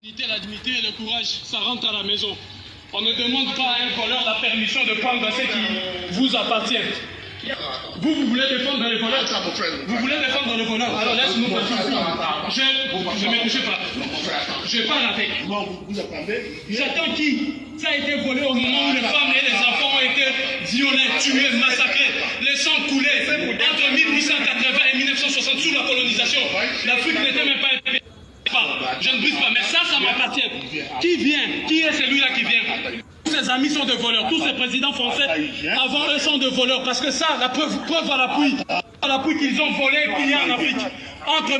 La dignité et le courage, ça rentre à la maison. On ne demande pas à un voleur la permission de prendre ce qui vous appartient. Vous voulez défendre les voleurs. Vous voulez défendre les voleurs. Alors laisse-nous passer. Je ne me touche pas. Je vais pas rater. J'attends qui? Ça a été volé au moment où les femmes et les enfants ont été violés, tués, massacrés. Les sangs coulaient entre 1880 et 1960 sous la colonisation. L'Afrique n'était même pas un pays. Je ne brise pas, mais ça m'appartient. Qui vient? Qui est celui-là qui vient? Tous ses amis sont de voleurs, tous ces présidents français avant eux sont de voleurs, parce que ça, la preuve à l'appui qu'ils ont volé et pillé en Afrique.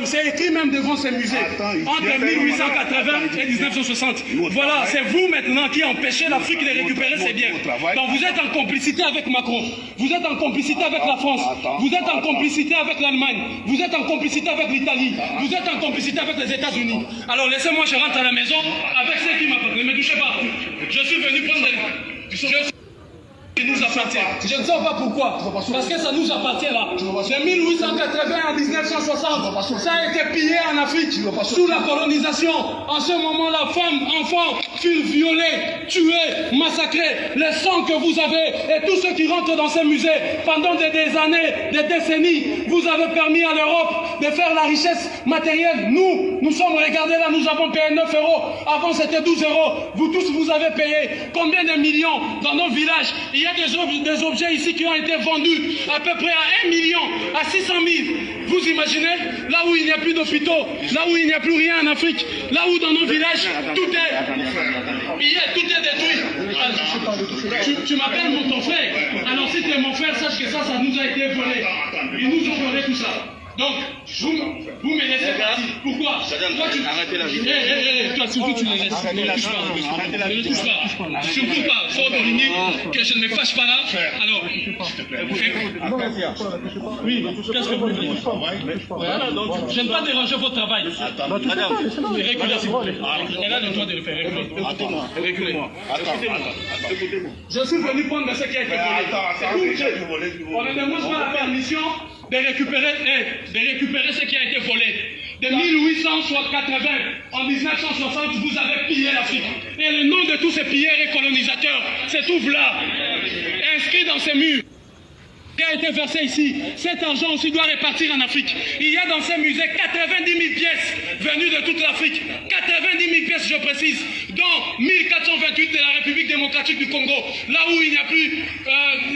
C'est écrit même devant ces musées, entre 1880 et 1960. Voilà, c'est vous maintenant qui empêchez l'Afrique de récupérer ses biens. Donc vous êtes en complicité avec Macron, vous êtes en complicité avec la France, vous êtes en complicité avec l'Allemagne, vous êtes en complicité avec l'Italie, vous êtes en complicité avec les États-Unis. Alors laissez-moi, je rentre à la maison avec ceux qui m'appartiennent. Ne me touchez pas. Je suis venu prendre qui nous appartient. Je ne sais pas pourquoi. Parce que ça nous appartient là. De 1880 à 1960, ça a été pillé en Afrique sous la colonisation. En ce moment-là, femmes, enfants furent violés, tués, massacrés. Les sangs que vous avez et tous ceux qui rentrent dans ces musées pendant des années, des décennies, vous avez permis à l'Europe de faire la richesse matérielle. Nous sommes regardés là, nous avons payé 9 €. Avant c'était 12 €. Vous tous, vous avez payé combien de millions dans nos villages? Il y a des objets ici qui ont été vendus à peu près à 1 million, à 600 000. Vous imaginez? Là où il n'y a plus d'hôpitaux, là où il n'y a plus rien en Afrique, là où dans nos villages, tout est détruit. Tu m'appelles ton frère. Alors si tu es mon frère, sache que ça nous a été volé. Ils nous ont volé tout ça. Donc, vous me laissez partir. Pourquoi? Arrêtez la vie. Toi, surtout, tu les laisses. Ne le touche pas. Ne le touche pas. Surtout pas. Sors de l'unique, que je ne me fâche pas là. Alors, oui, qu'est-ce que vous voulez? Je ne vais pas déranger votre travail. Madame, reculez s'il vous plaît. Elle a le droit de le faire. Reculez. Je suis venu prendre ce qui a été volé. On ne demande pas la permission de récupérer ce qui a été volé. De 1880 en 1960, vous avez pillé l'Afrique. Et le nom de tous ces pilleurs et colonisateurs se trouve là, inscrit dans ces murs. Qui a été versé ici. Cet argent aussi doit repartir en Afrique. Il y a dans ces musées 90 000 pièces venues de toute l'Afrique. 90 000 pièces, je précise, dont 1428 de la République démocratique du Congo, là où il n'y a plus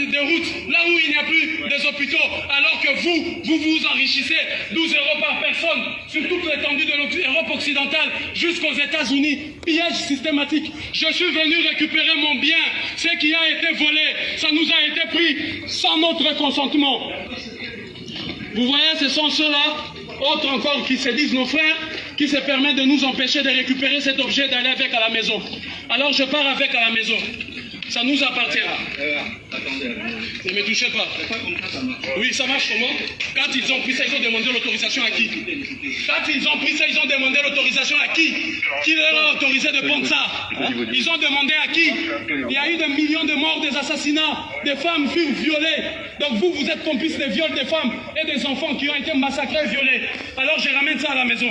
de routes, là où il n'y a plus des hôpitaux, alors que vous vous enrichissez 12 € par personne sur toute l'étendue de l'Europe occidentale jusqu'aux États-Unis. Pillage systématique. Je suis venu récupérer mon bien. Ce qui a été volé, ça nous a été pris sans notre consentement. Vous voyez, ce sont ceux-là, autres encore qui se disent nos frères, qui se permettent de nous empêcher de récupérer cet objet, d'aller avec à la maison. Alors je pars avec à la maison. Ça nous appartient. Ne me touchez pas. Oui, ça marche comment? Quand ils ont pris ça, ils ont demandé l'autorisation à qui? Quand ils ont pris ça, ils ont demandé l'autorisation à qui? Qui leur a autorisé de prendre ça? Ils ont demandé à qui? Il y a eu des millions de morts, des assassinats, des femmes furent violées. Donc vous êtes complices des viols des femmes et des enfants qui ont été massacrés et violés. Alors je ramène ça à la maison.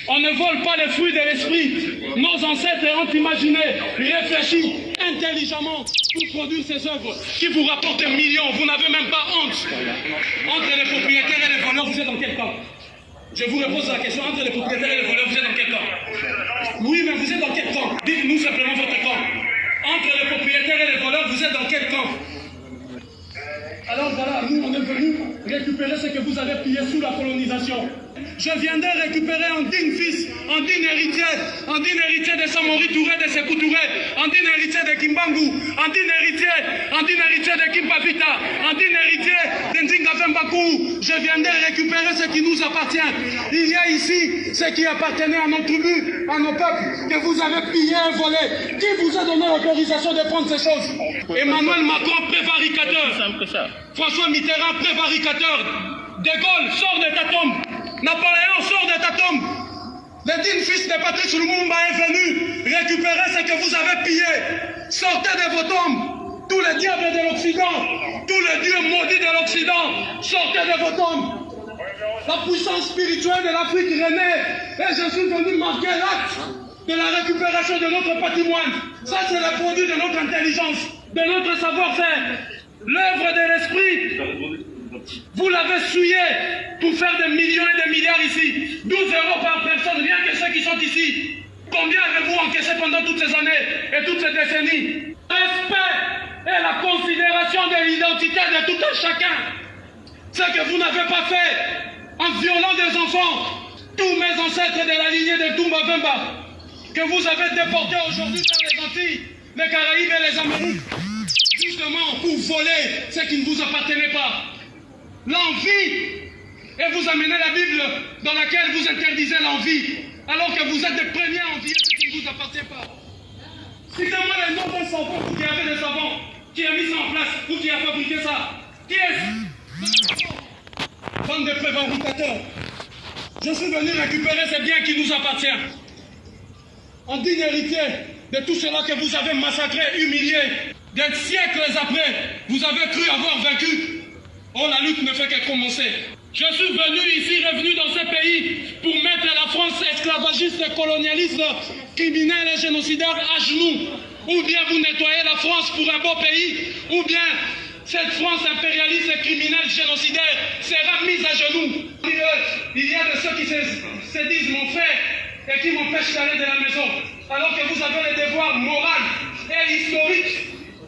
On ne vole pas les fruits de l'esprit. Nos ancêtres ont imaginé, réfléchi intelligemment pour produire ces œuvres qui vous rapportent des millions. Vous n'avez même pas honte. Entre les propriétaires et les voleurs, vous êtes dans quel camp? Je vous repose la question. Entre les propriétaires et les voleurs, vous êtes dans quel camp? Oui, mais vous êtes dans quel camp? Dites-nous simplement votre camp. Entre les propriétaires et les voleurs, vous êtes dans quel camp? Alors voilà, nous on est venus récupérer ce que vous avez pillé sous la colonisation. Je viendrai récupérer un digne fils, un digne héritier de Samori Touré, de Sékou Touré, un digne héritier de Kimbangu, un digne héritier de Kimpavita, un digne héritier de Ndinga Fembakou. Je viendrai récupérer ce qui nous appartient. Il y a ici ce qui appartenait à nos tribus, à nos peuples, que vous avez pillé et volé. Qui vous a donné l'autorisation de prendre ces choses? Emmanuel Macron, prévaricateur. François Mitterrand, prévaricateur. De Gaulle, sort de ta tombe. Napoléon, sort de ta tombe. Le digne fils de Patrice Lumumba est venu récupérer ce que vous avez pillé. Sortez de vos tombes. Tous les diables de l'Occident, tous les dieux maudits de l'Occident, sortez de vos tombes. La puissance spirituelle de l'Afrique renaît. Et je suis venu marquer l'acte de la récupération de notre patrimoine. Ça, c'est le produit de notre intelligence, de notre savoir-faire. L'œuvre de l'esprit, vous l'avez souillé pour faire des millions et des milliards ici. 12 € par personne, rien que ceux qui sont ici. Combien avez-vous encaissé pendant toutes ces années et toutes ces décennies? Respect et la considération de l'identité de tout un chacun. Ce que vous n'avez pas fait en violant des enfants, tous mes ancêtres de la lignée de Toumba Bemba, que vous avez déportés aujourd'hui vers les Antilles, les Caraïbes et les Amériques, justement pour voler ce qui ne vous appartenait pas. L'envie, et vous amenez la Bible dans laquelle vous interdisez l'envie, alors que vous êtes les premiers à envier ce qui ne vous appartient pas. Citez-moi le nom d'un savant, vous qui avez des savants, qui a mis ça en place, ou qui a fabriqué ça. Qui est-ce? Bande de prévaricateurs. Je suis venu récupérer ces biens qui nous appartiennent. En digne héritier de tout cela que vous avez massacré, humilié, des siècles après, vous avez cru avoir vaincu. Oh, la lutte ne fait que commencer. Je suis venu ici, revenu dans ce pays, pour mettre la France esclavagiste, colonialiste, criminelle et génocidaire à genoux. Ou bien vous nettoyez la France pour un beau pays, ou bien cette France impérialiste, criminelle, génocidaire sera mise à genoux. Il y a de ceux qui se disent mon frère et qui m'empêchent d'aller de la maison, alors que vous avez le devoir moral et historique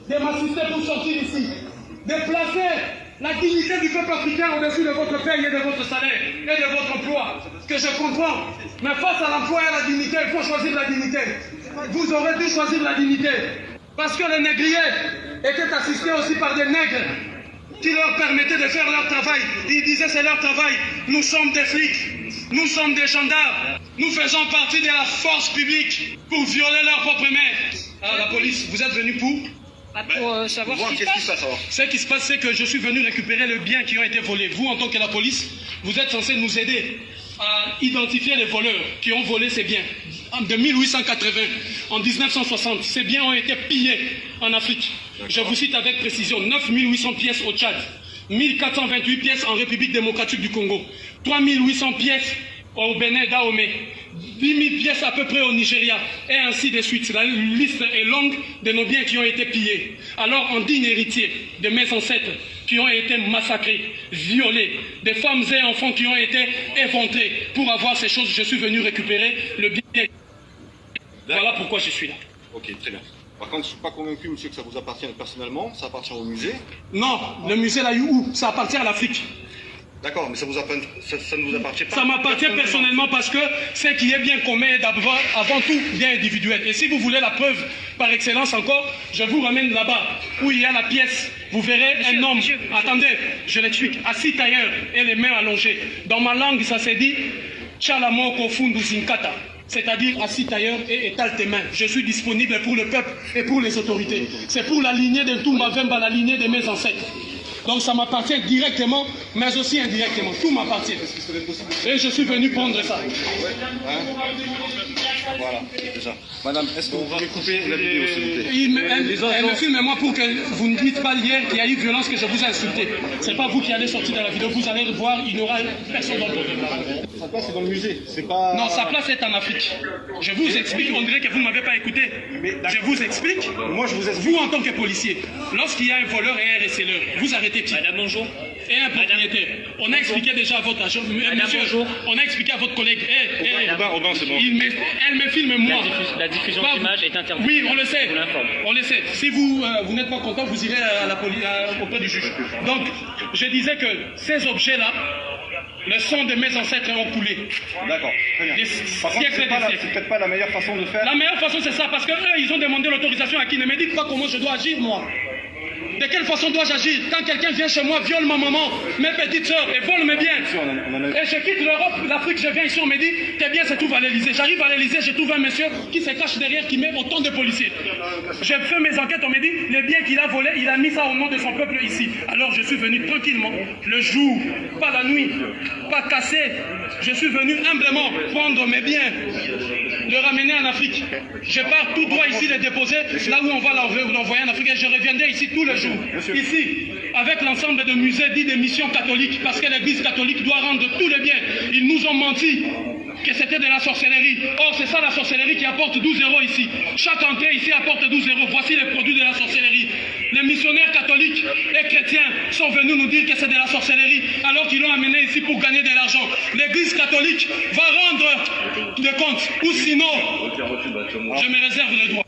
de m'assister pour sortir ici, de placer la dignité du peuple africain au-dessus de votre paye et de votre salaire et de votre emploi, ce que je comprends. Mais face à l'emploi et à la dignité, il faut choisir la dignité. Vous aurez dû choisir la dignité. Parce que les négriers étaient assistés aussi par des nègres qui leur permettaient de faire leur travail. Ils disaient c'est leur travail. Nous sommes des flics, nous sommes des gendarmes, nous faisons partie de la force publique pour violer leur propre mère. Ah, la police, vous êtes venus pour savoir ce qui se passe. Ce qui se passe, c'est que je suis venu récupérer le bien qui ont été volés. Vous, en tant que la police, vous êtes censé nous aider à identifier les voleurs qui ont volé ces biens. De 1880 en 1960, ces biens ont été pillés en Afrique. Je vous cite avec précision, 9800 pièces au Tchad, 1428 pièces en République démocratique du Congo, 3800 pièces au Bénin Dahomey, 10 000 pièces à peu près au Nigeria, et ainsi de suite. La liste est longue de nos biens qui ont été pillés. Alors, en digne héritier de mes ancêtres qui ont été massacrés, violés, des femmes et enfants qui ont été éventrés, pour avoir ces choses, je suis venu récupérer le bien. Voilà pourquoi je suis là. Ok, très bien. Par contre, je ne suis pas convaincu, monsieur, que ça vous appartient personnellement. Ça appartient au musée. Non, le musée là, où? Ça appartient à l'Afrique. D'accord, mais ça ne vous appartient pas. Ça m'appartient personnellement parce que ce qui est bien commun est d'abord, avant tout, bien individuel. Et si vous voulez la preuve par excellence encore, je vous ramène là-bas où il y a la pièce. Vous verrez un homme, attendez, je l'explique, assis tailleur et les mains allongées. Dans ma langue, ça se dit Chalamoko Fundu Zinkata, c'est-à-dire assis tailleur et étale tes mains. Je suis disponible pour le peuple et pour les autorités. C'est pour la lignée de Toumba Bemba, la lignée de mes ancêtres. Donc ça m'appartient directement, mais aussi indirectement. Tout m'appartient. Et je suis venu prendre ça. Voilà, c'est ça. Madame, est-ce que vous pouvez couper la vidéo, s'il vous plaît? Elle me filme moi pour que vous ne dites pas hier qu'il y a eu violence, que je vous ai insulté. C'est pas vous qui allez sortir de la vidéo, vous allez voir, il n'y aura personne dans le problème. Sa place est dans le musée, c'est pas... Non, sa place est en Afrique. Je vous explique, on dirait que vous ne m'avez pas écouté. Je vous explique. Moi, je vous explique. Vous, en tant que policier, lorsqu'il y a un voleur et un receleur, vous arrêtez qui? Madame, bonjour. Et un propriétaire. On a expliqué déjà à votre agent, monsieur, bonjour. on a expliqué à votre collègue. Robin, c'est bon. Elle me filme moi. La diffusion d'images est interdite. Oui, on le sait. Je vous l'informe. On le sait. Si vous, vous n'êtes pas content, vous irez à la police, auprès du juge. Donc, je disais que ces objets-là, le sang de mes ancêtres ont coulé. D'accord, très bien. Par contre, c'est peut-être pas la meilleure façon de faire. La meilleure façon, c'est ça, parce qu'eux, ils ont demandé l'autorisation à qui? Ne me dites pas comment je dois agir, moi. De quelle façon dois-je agir? Quand quelqu'un vient chez moi, viole ma maman, mes petites soeurs, et vole mes biens, et je quitte l'Europe, l'Afrique, je viens ici, on me dit, tes biens se trouvent à l'Élysée. J'arrive à l'Élysée, je trouve un monsieur qui se cache derrière, qui met autant de policiers. Je fais mes enquêtes, on me dit, les biens qu'il a volés, il a mis ça au nom de son peuple ici. Alors je suis venu tranquillement, le jour, pas la nuit, pas cassé. Je suis venu humblement prendre mes biens, le ramener en Afrique. Je pars tout droit ici, les déposer, là où on va l'envoyer en Afrique, et je reviendrai ici tous les jours. Ici, avec l'ensemble de musées dits des missions catholiques, parce que l'Église catholique doit rendre tous les biens. Ils nous ont menti. que c'était de la sorcellerie. Or, c'est ça la sorcellerie qui apporte 12 € ici. Chaque entrée ici apporte 12 €. Voici les produits de la sorcellerie. Les missionnaires catholiques et chrétiens sont venus nous dire que c'est de la sorcellerie, alors qu'ils l'ont amené ici pour gagner de l'argent. L'Église catholique va rendre des comptes, ou sinon, je me réserve le droit.